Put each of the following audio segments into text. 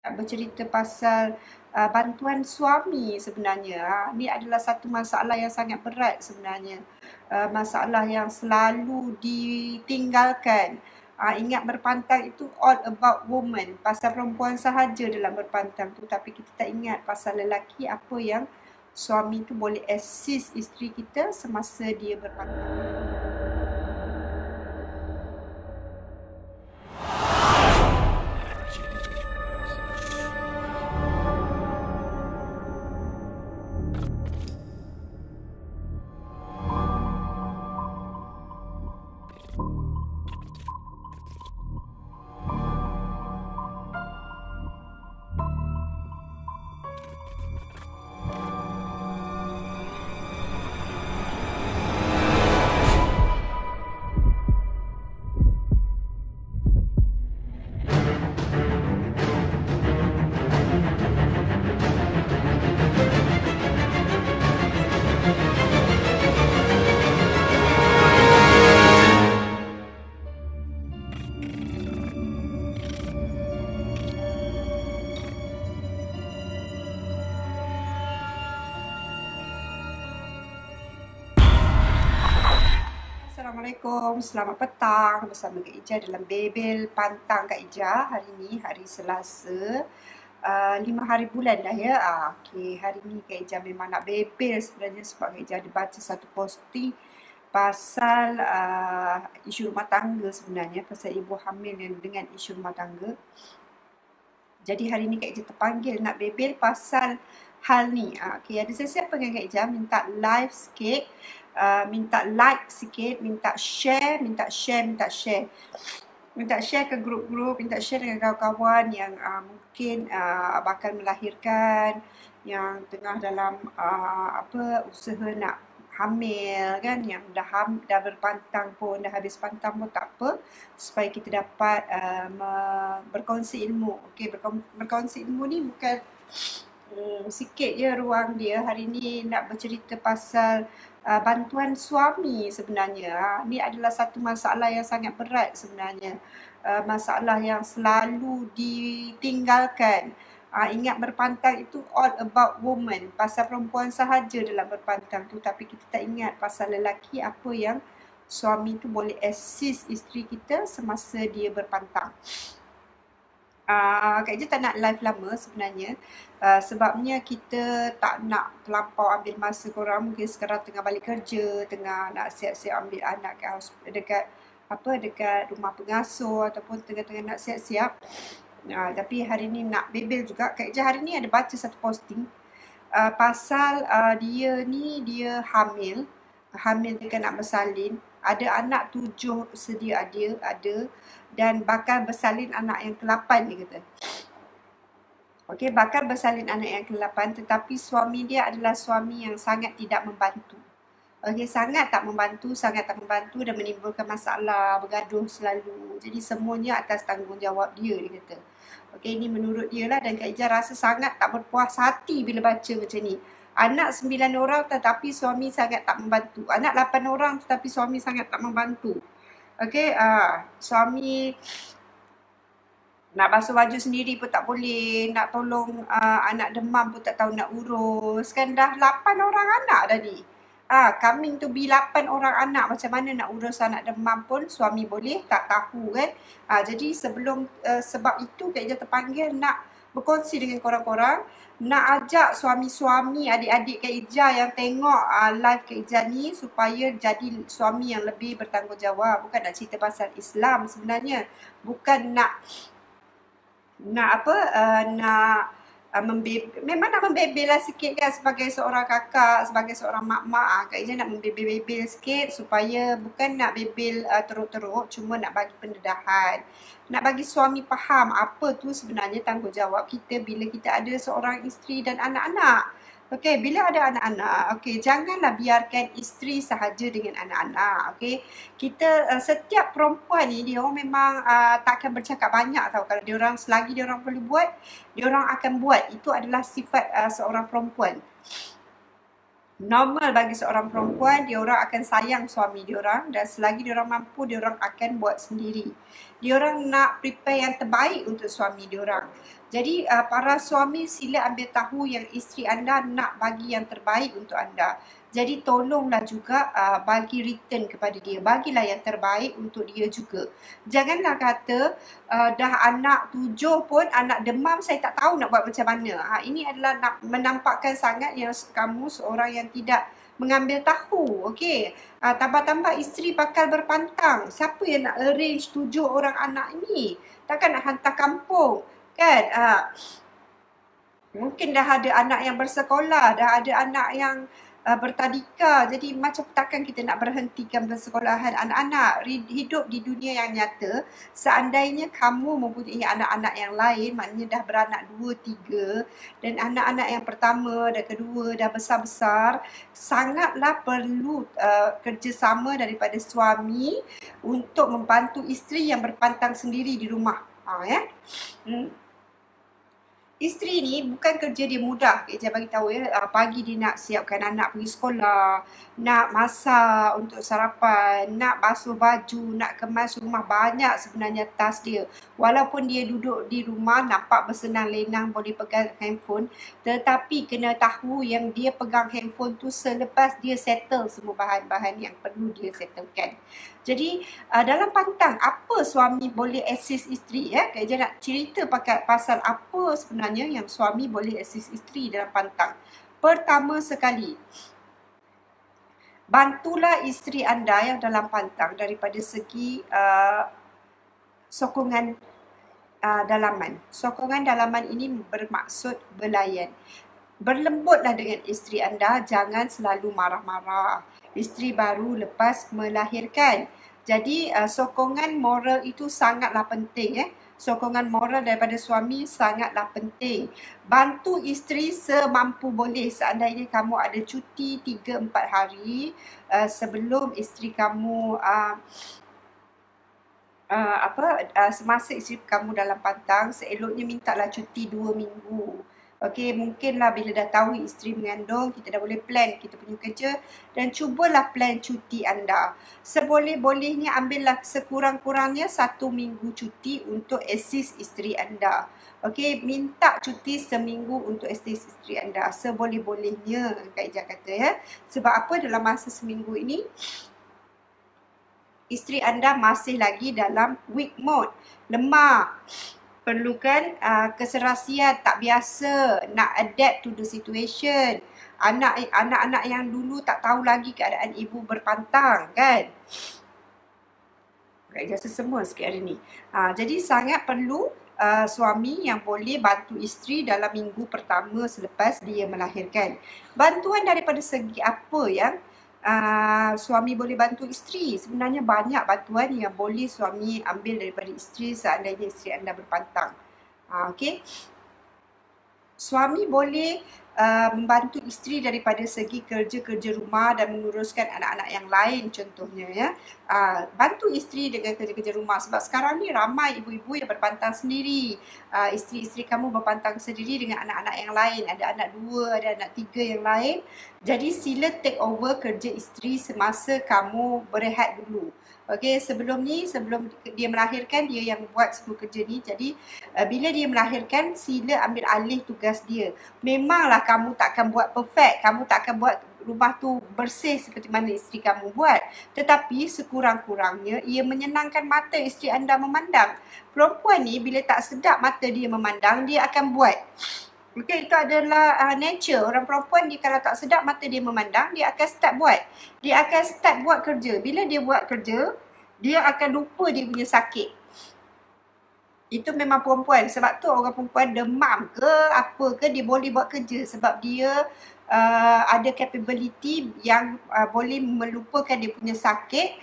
Nak bercerita pasal bantuan suami sebenarnya. Ni adalah satu masalah yang sangat berat sebenarnya. Masalah yang selalu ditinggalkan. Ingat berpantang itu all about woman. Pasal perempuan sahaja dalam berpantang tu. Tapi kita tak ingat pasal lelaki apa yang suami tu boleh assist isteri kita semasa dia berpantang. Assalamualaikum, selamat petang bersama Kak Ija dalam Bebel Pantang Kak Ija. Hari ni hari Selasa, 5 hari bulan dah ya. Okey, hari ni Kak Ija memang nak bebel sebenarnya sebab Kak Ija ada baca satu posting pasal isu rumah tangga sebenarnya, pasal ibu hamil dengan isu rumah tangga. Jadi hari ni Kak Ija terpanggil nak bebel pasal hal ni. Okey, ada sesiapa dengan Kak Ija minta live sikit, minta like sikit, minta share, minta share ke grup-grup, minta share dengan kawan-kawan yang mungkin bakal melahirkan, yang tengah dalam usaha nak hamil kan, yang dah berpantang pun, dah habis pantang pun tak apa, supaya kita dapat berkongsi ilmu. Okey, berkongsi ilmu ni bukan sikit je ruang dia. Hari ni nak bercerita pasal bantuan suami sebenarnya. Ni adalah satu masalah yang sangat berat sebenarnya. Masalah yang selalu ditinggalkan. Ingat berpantang itu all about woman. Pasal perempuan sahaja dalam berpantang tu. Tapi kita tak ingat pasal lelaki apa yang suami tu boleh assist isteri kita semasa dia berpantang. Kak Ija tak nak live lama sebenarnya, sebabnya kita tak nak terlampau ambil masa korang. Mungkin sekarang tengah balik kerja, tengah nak siap-siap ambil anak dekat rumah pengasuh, ataupun tengah-tengah nak siap-siap. Tapi hari ni nak bebel juga. Kak Ija hari ni ada baca satu posting pasal dia hamil dekat nak bersalin. Ada anak 7 sedia ada, dan bakal bersalin anak yang ke-8 dia kata. Okey, bakal bersalin anak yang ke-8, tetapi suami dia adalah suami yang sangat tidak membantu. Okey, sangat tak membantu dan menimbulkan masalah, bergaduh selalu. Jadi semuanya atas tanggungjawab dia kata. Okey, ini menurut dia lah, dan Kak Ija rasa sangat tak berpuas hati bila baca macam ni. Anak 9 orang tetapi suami sangat tak membantu. Anak 8 orang tetapi suami sangat tak membantu. Okey, suami nak basuh baju sendiri pun tak boleh, nak tolong anak demam pun tak tahu nak urus. Kan dah 8 orang anak dah ni. Coming to be 8 orang anak, macam mana nak urus anak demam pun suami boleh tak tahu kan. Jadi sebab itu Kak Ija terpanggil nak berkongsi dengan korang-korang, nak ajak suami-suami, adik-adik Kak Ija yang tengok live Kak Ija ni supaya jadi suami yang lebih bertanggungjawab. Bukan nak cerita pasal Islam sebenarnya, bukan nak memang nak membebel lah sikit kan, sebagai seorang kakak, sebagai seorang mak-mak. Kak Ija nak membebel-bebel sikit supaya bukan nak bebel teruk-teruk, cuma nak bagi pendedahan, nak bagi suami faham apa tu sebenarnya tanggungjawab kita bila kita ada seorang isteri dan anak-anak. Okey, bila ada anak-anak, okey, janganlah biarkan isteri sahaja dengan anak-anak. Okey, setiap perempuan ni dia orang memang tak akan bercakap banyak tau. Kalau dia orang, selagi dia orang perlu buat, dia orang akan buat. Itu adalah sifat seorang perempuan. Normal bagi seorang perempuan, dia orang akan sayang suami dia orang, dan selagi dia orang mampu, dia orang akan buat sendiri. Diorang nak prepare yang terbaik untuk suami diorang. Jadi para suami sila ambil tahu yang isteri anda nak bagi yang terbaik untuk anda. Jadi tolonglah juga bagi return kepada dia. Bagilah yang terbaik untuk dia juga. Janganlah kata dah anak 7 pun anak demam, saya tak tahu nak buat macam mana. Ini adalah nak menampakkan sangat yang kamu seorang yang tidak mengambil tahu. Okey. Tambah-tambah isteri bakal berpantang. Siapa yang nak arrange 7 orang anak ni? Takkan nak hantar kampung. Kan? Mungkin dah ada anak yang bersekolah, dah ada anak yang bertadika. Jadi macam takkan kita nak berhentikan persekolahan anak-anak. Hidup di dunia yang nyata, seandainya kamu mempunyai anak-anak yang lain, maknanya dah beranak 2, 3, dan anak-anak yang pertama dan kedua dah besar-besar, sangatlah perlu kerjasama daripada suami untuk membantu isteri yang berpantang sendiri di rumah. Ya. Isteri ni bukan kerja dia mudah. Saya bagi tahu ya, pagi dia nak siapkan anak pergi sekolah, nak masak untuk sarapan, nak basuh baju, nak kemas rumah, banyak sebenarnya task dia. Walaupun dia duduk di rumah nampak bersenang lenang boleh pegang handphone, tetapi kena tahu yang dia pegang handphone tu selepas dia settle semua bahan-bahan yang perlu dia settlekan. Jadi dalam pantang, apa suami boleh assist isteri? Kak Eja nak cerita pasal apa sebenarnya yang suami boleh assist isteri dalam pantang. Pertama sekali, bantulah isteri anda yang dalam pantang daripada segi sokongan dalaman. Sokongan dalaman ini bermaksud belayan. Berlembutlah dengan isteri anda, jangan selalu marah-marah. Isteri baru lepas melahirkan. Jadi sokongan moral itu sangatlah penting. Sokongan moral daripada suami sangatlah penting. Bantu isteri semampu boleh. Seandainya kamu ada cuti 3-4 hari sebelum isteri kamu semasa isteri kamu dalam pantang, seeloknya mintalah cuti 2 minggu. Okey, mungkinlah bila dah tahu isteri mengandung, kita dah boleh plan kita punya kerja dan cubalah plan cuti anda. Seboleh-bolehnya ambillah sekurang-kurangnya 1 minggu cuti untuk assist isteri anda. Okey, minta cuti seminggu untuk assist isteri anda. Seboleh-bolehnya, Kak Ija kata ya. Sebab apa dalam masa seminggu ini, isteri anda masih lagi dalam weak mode, lemah. Perlukan keserasian, tak biasa, nak adapt to the situation. Anak-anak yang dulu tak tahu lagi keadaan ibu berpantang, kan? Rasa semua sikit hari ni. Jadi sangat perlu suami yang boleh bantu isteri dalam minggu pertama selepas dia melahirkan. Bantuan daripada segi apa yang suami boleh bantu isteri? Sebenarnya banyak bantuan yang boleh suami ambil daripada isteri seandainya isteri anda berpantang. Okey. Suami boleh membantu isteri daripada segi kerja-kerja rumah dan menguruskan anak-anak yang lain contohnya ya. Bantu isteri dengan kerja-kerja rumah sebab sekarang ni ramai ibu-ibu yang berpantang sendiri. Isteri-isteri kamu berpantang sendiri dengan anak-anak yang lain. Ada anak 2, ada anak 3 yang lain. Jadi sila take over kerja isteri semasa kamu berehat dulu. Okey, sebelum dia melahirkan, dia yang buat semua kerja ni. Jadi bila dia melahirkan, sila ambil alih tugas dia. Memanglah kamu takkan buat perfect, kamu takkan buat rumah tu bersih seperti mana isteri kamu buat. Tetapi sekurang-kurangnya ia menyenangkan mata isteri anda memandang. Perempuan ni bila tak sedap mata dia memandang, dia akan buat. Okey, itu adalah nature. Orang perempuan dia kalau tak sedap mata dia memandang, dia akan start buat. Dia akan start buat kerja. Bila dia buat kerja, dia akan lupa dia punya sakit. Itu memang perempuan. Sebab tu orang perempuan demam ke apa ke, dia boleh buat kerja. Sebab dia ada capability yang boleh melupakan dia punya sakit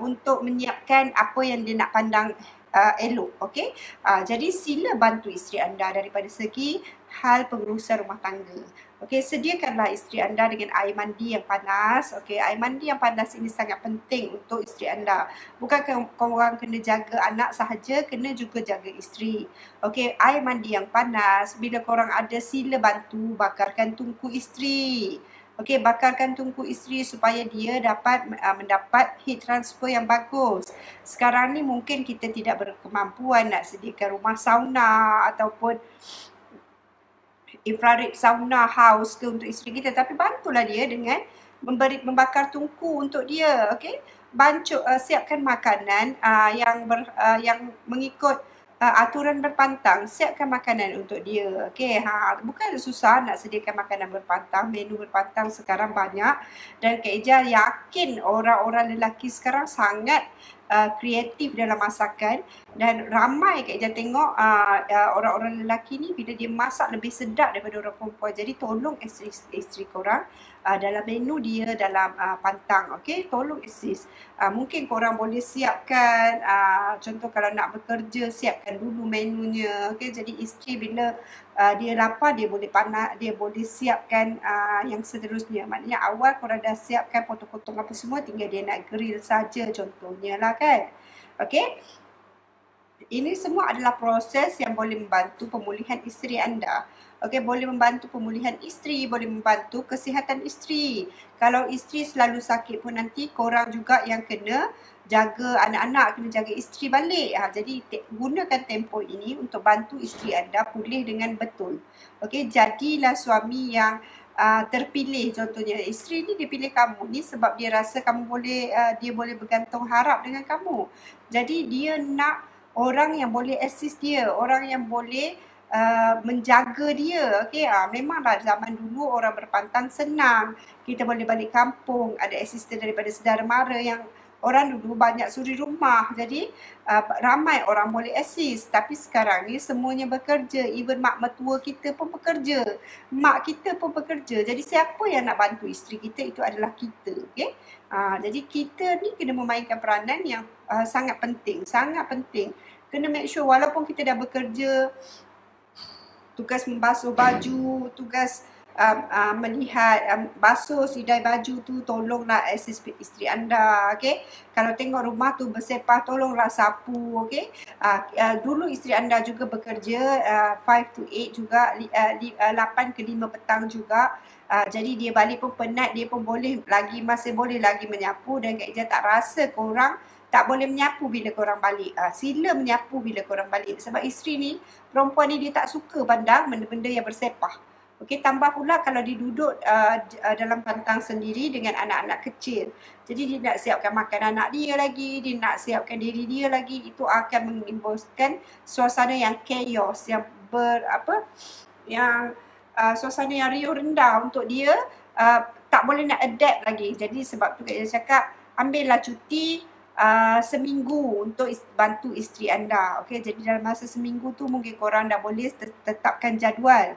untuk menyiapkan apa yang dia nak pandang elok. Okey. Jadi sila bantu isteri anda daripada segi hal pengurusan rumah tangga. Okey, sediakanlah isteri anda dengan air mandi yang panas. Okey, air mandi yang panas ini sangat penting untuk isteri anda. Bukan korang kena jaga anak sahaja, kena juga jaga isteri. Okey, air mandi yang panas, bila korang ada sila bantu bakarkan tungku isteri. Okey, bakarkan tungku isteri supaya dia dapat mendapat heat transfer yang bagus. Sekarang ni mungkin kita tidak berkemampuan nak sediakan rumah sauna ataupun infrared sauna house ke untuk isteri kita, tapi bantulah dia dengan membakar tungku untuk dia, okey. Siapkan makanan yang mengikut aturan berpantang. Siapkan makanan untuk dia, okey. Bukan susah nak sediakan makanan berpantang, menu berpantang sekarang banyak, dan Kak Ija yakin orang-orang lelaki sekarang sangat kreatif dalam masakan, dan ramai Kak Ija tengok orang-orang lelaki ni bila dia masak lebih sedap daripada orang perempuan. Jadi tolong isteri korang dalam menu dia dalam pantang, okey, tolong assist. Mungkin korang boleh siapkan, contoh kalau nak bekerja, siapkan dulu menunya, okey. Jadi isteri bila dia lapar, dia boleh siapkan yang seterusnya. Maknanya awal korang dah siapkan potong-potong apa semua, tinggal dia nak grill saja contohnya lah kan. Okey. Ini semua adalah proses yang boleh membantu pemulihan isteri anda. Okey, boleh membantu pemulihan isteri, boleh membantu kesihatan isteri. Kalau isteri selalu sakit pun nanti korang juga yang kena jaga anak-anak, kena jaga isteri balik. Jadi gunakan tempoh ini untuk bantu isteri anda pulih dengan betul. Okey, jadilah suami yang terpilih. Contohnya isteri ni dia pilih kamu ni sebab dia rasa dia boleh bergantung harap dengan kamu. Jadi dia nak orang yang boleh assist dia, orang yang boleh menjaga dia. Okey, memanglah zaman dulu orang berpantang senang. Kita boleh balik kampung, ada assistant daripada saudara mara yang orang dulu banyak suri rumah. Jadi ramai orang boleh assist. Tapi sekarang ni semuanya bekerja. Even mak mertua kita pun bekerja. Mak kita pun bekerja. Jadi siapa yang nak bantu isteri kita, itu adalah kita. Okey. Jadi kita ni kena memainkan peranan yang sangat penting. Sangat penting. Kena make sure walaupun kita dah bekerja, tugas membasuh baju, tugas melihat basuh sidai baju tu, tolonglah assist isteri anda, okey. Kalau tengok rumah tu bersepah, tolonglah sapu, okey. Dulu isteri anda juga bekerja 5 to 8 juga, 8 ke 5 petang juga. Jadi dia balik pun penat, dia pun masih boleh lagi menyapu, dan Kak Ija tak rasa korang tak boleh menyapu bila korang balik. Sila menyapu bila korang balik. Sebab isteri ni, perempuan ni dia tak suka pandang benda-benda yang bersepah. Okey, tambah pula kalau dia duduk dalam pantang sendiri dengan anak-anak kecil. Jadi dia nak siapkan makan anak dia lagi, dia nak siapkan diri dia lagi. Itu akan menimbulkan suasana yang chaos, suasana yang riuh rendah untuk dia. Tak boleh nak adapt lagi. Jadi sebab tu dia cakap, ambillah cuti seminggu untuk bantu isteri anda. Okey, jadi dalam masa seminggu tu mungkin korang dah boleh tetapkan jadual.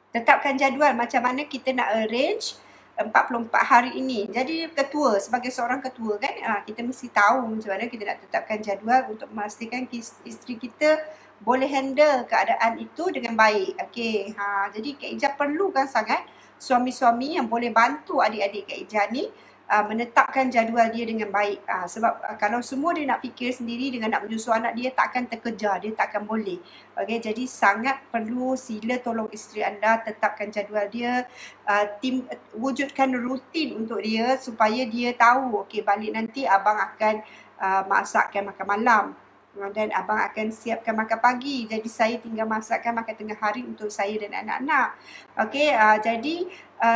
Tetapkan jadual macam mana kita nak arrange 44 hari ini. Jadi sebagai seorang ketua kan, kita mesti tahu macam mana kita nak tetapkan jadual untuk memastikan isteri kita boleh handle keadaan itu dengan baik. Okey, jadi Kak Ija perlukan sangat suami-suami yang boleh bantu adik-adik Kak Ija ni menetapkan jadual dia dengan baik. Sebab kalau semua dia nak fikir sendiri dengan nak menyusu anak dia, takkan terkejar, dia takkan boleh. Okay, jadi sangat perlu, sila tolong isteri anda tetapkan jadual dia, wujudkan rutin untuk dia supaya dia tahu, okay, balik nanti abang akan masakkan makan malam, dan abang akan siapkan makan pagi. Jadi saya tinggal masakkan makan tengah hari untuk saya dan anak-anak. Okey, jadi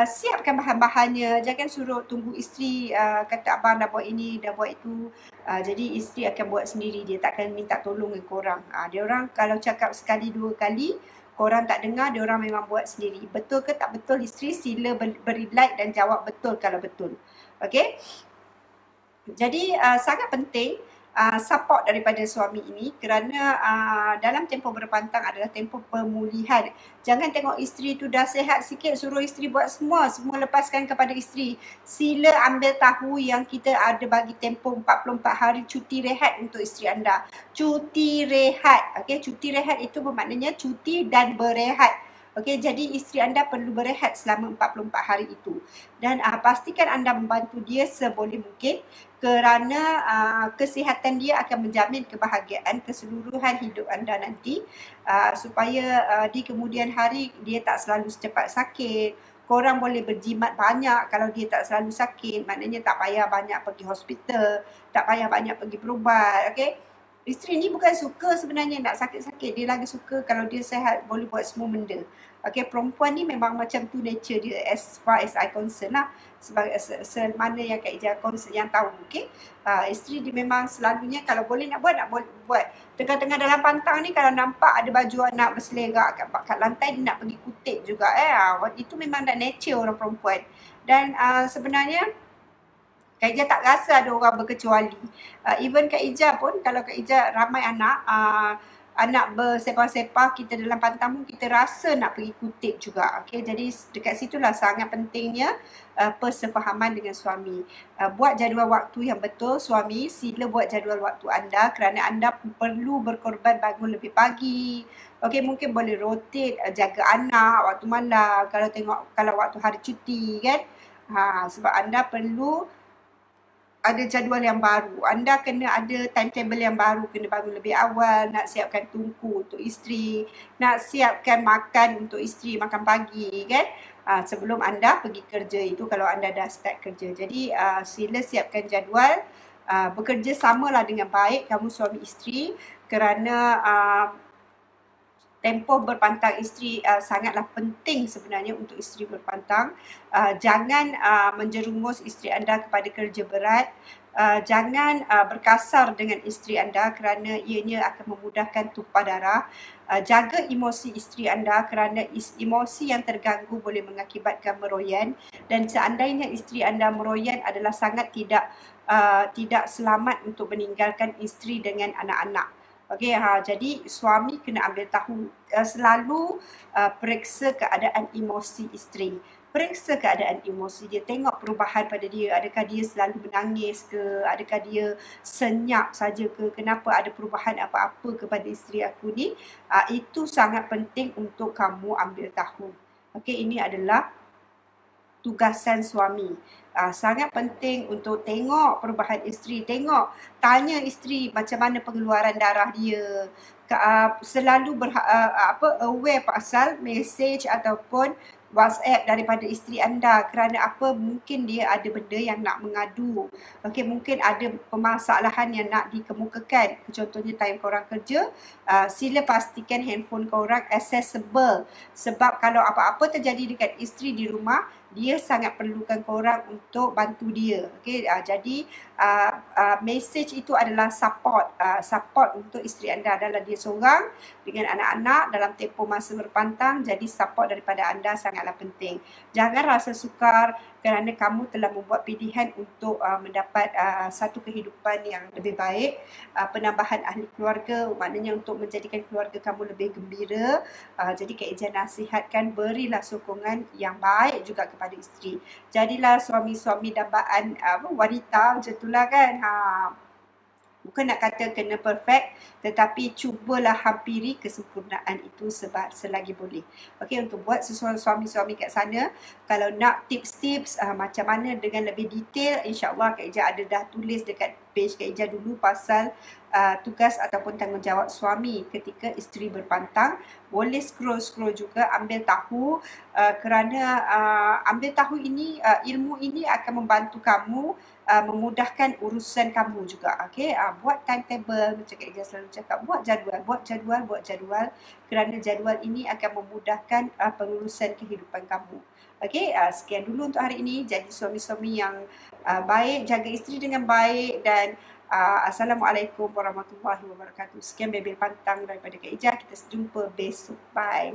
siapkan bahan-bahannya. Jangan suruh tunggu isteri kata abang dah buat ini, dah buat itu. Jadi isteri akan buat sendiri. Dia takkan minta tolong dengan korang. Dia orang kalau cakap sekali dua kali, korang tak dengar, dia orang memang buat sendiri. Betul ke tak betul isteri? Sila beri like dan jawab betul kalau betul. Okey. Jadi sangat penting support daripada suami ini, kerana dalam tempoh berpantang adalah tempoh pemulihan. Jangan tengok isteri tu dah sihat sikit, suruh isteri buat semua lepaskan kepada isteri. Sila ambil tahu yang kita ada bagi tempoh 44 hari cuti rehat untuk isteri anda. Cuti rehat, okey, cuti rehat itu bermaknanya cuti dan berehat. Okey, jadi isteri anda perlu berehat selama 44 hari itu. Dan pastikan anda membantu dia seboleh mungkin kerana kesihatan dia akan menjamin kebahagiaan keseluruhan hidup anda nanti, supaya di kemudian hari dia tak selalu secepat sakit. Korang boleh berjimat banyak kalau dia tak selalu sakit, maknanya tak payah banyak pergi hospital, tak payah banyak pergi berubat, okey. Isteri ni bukan suka sebenarnya nak sakit-sakit, dia lagi suka kalau dia sihat boleh buat semua benda. Okey, perempuan ni memang macam tu nature dia as far as I concern lah. Sebagai semana yang Kak Ija yang tahu, okey. Isteri dia memang selalunya kalau boleh nak buat, nak buat. Tengah-tengah dalam pantang ni kalau nampak ada baju anak berselerak kat lantai, dia nak pergi kutip juga. Itu memang dah nature orang perempuan. Dan sebenarnya Kak Ija tak rasa ada orang berkecuali. Even Kak Ija pun, kalau Kak Ija ramai anak, anak bersepah-sepah, kita dalam pantang pun kita rasa nak pergi kutip juga. Okay? Jadi dekat situlah sangat pentingnya persefahaman dengan suami. Buat jadual waktu yang betul, suami sila buat jadual waktu anda kerana anda perlu berkorban bangun lebih pagi. Okay, mungkin boleh rotate jaga anak waktu malam, kalau waktu hari cuti kan. Sebab anda perlu ada jadual yang baru. Anda kena ada timetable yang baru, kena bangun lebih awal, nak siapkan tungku untuk isteri, nak siapkan makan untuk isteri, makan pagi kan. Sebelum anda pergi kerja itu kalau anda dah start kerja. Jadi sila siapkan jadual, bekerja samalah dengan baik kamu suami isteri kerana tempoh berpantang isteri sangatlah penting sebenarnya untuk isteri berpantang. Jangan menjerumus isteri anda kepada kerja berat. Jangan berkasar dengan isteri anda kerana ianya akan memudahkan tumpah darah. Jaga emosi isteri anda kerana emosi yang terganggu boleh mengakibatkan meroyan. Dan seandainya isteri anda meroyan adalah sangat tidak selamat untuk meninggalkan isteri dengan anak-anak. Okey, jadi suami kena ambil tahu, selalu periksa keadaan emosi isteri. Periksa keadaan emosi dia, tengok perubahan pada dia. Adakah dia selalu menangis ke? Adakah dia senyap saja ke? Kenapa ada perubahan apa-apa kepada isteri aku ni? Itu sangat penting untuk kamu ambil tahu. Okey, ini adalah tugasan suami. Sangat penting untuk tengok perubahan isteri, tanya isteri macam mana pengeluaran darah dia, selalu aware pasal mesej ataupun WhatsApp daripada isteri anda kerana apa, mungkin dia ada benda yang nak mengadu. Okey, mungkin ada permasalahan yang nak dikemukakan. Contohnya time korang kerja, sila pastikan handphone korang accessible. Sebab kalau apa-apa terjadi dekat isteri di rumah, dia sangat perlukan korang untuk bantu dia. Okey, jadi message itu adalah support untuk isteri anda adalah dia seorang dengan anak-anak dalam tempoh masa berpantang. Jadi support daripada anda sangatlah penting. Jangan rasa sukar kerana kamu telah membuat pilihan untuk mendapat satu kehidupan yang lebih baik, penambahan ahli keluarga, maknanya untuk menjadikan keluarga kamu lebih gembira. Jadi Kak Ija nasihatkan, berilah sokongan yang baik juga kepada isteri. Jadilah suami-suami dambaan wanita, macam itulah kan. Bukan nak kata kena perfect, tetapi cubalah hampiri kesempurnaan itu selagi boleh. Okey, untuk buat suami-suami kat sana, kalau nak tips-tips macam mana dengan lebih detail, insya-Allah Kak Ija ada dah tulis dekat page Kak Ija dulu pasal tugas ataupun tanggungjawab suami ketika isteri berpantang. Boleh scroll juga, ambil tahu kerana ambil tahu ini, ilmu ini akan membantu kamu memudahkan urusan kamu juga. Okey, buat timetable macam Kak Ija selalu cakap, buat jadual kerana jadual ini akan memudahkan pengurusan kehidupan kamu. Okey, sekian dulu untuk hari ini. Jadi suami-suami yang baik, jaga isteri dengan baik dan Assalamualaikum warahmatullahi wabarakatuh. Sekian Bebel Pantang daripada Kak Ija. Kita jumpa besok. Bye.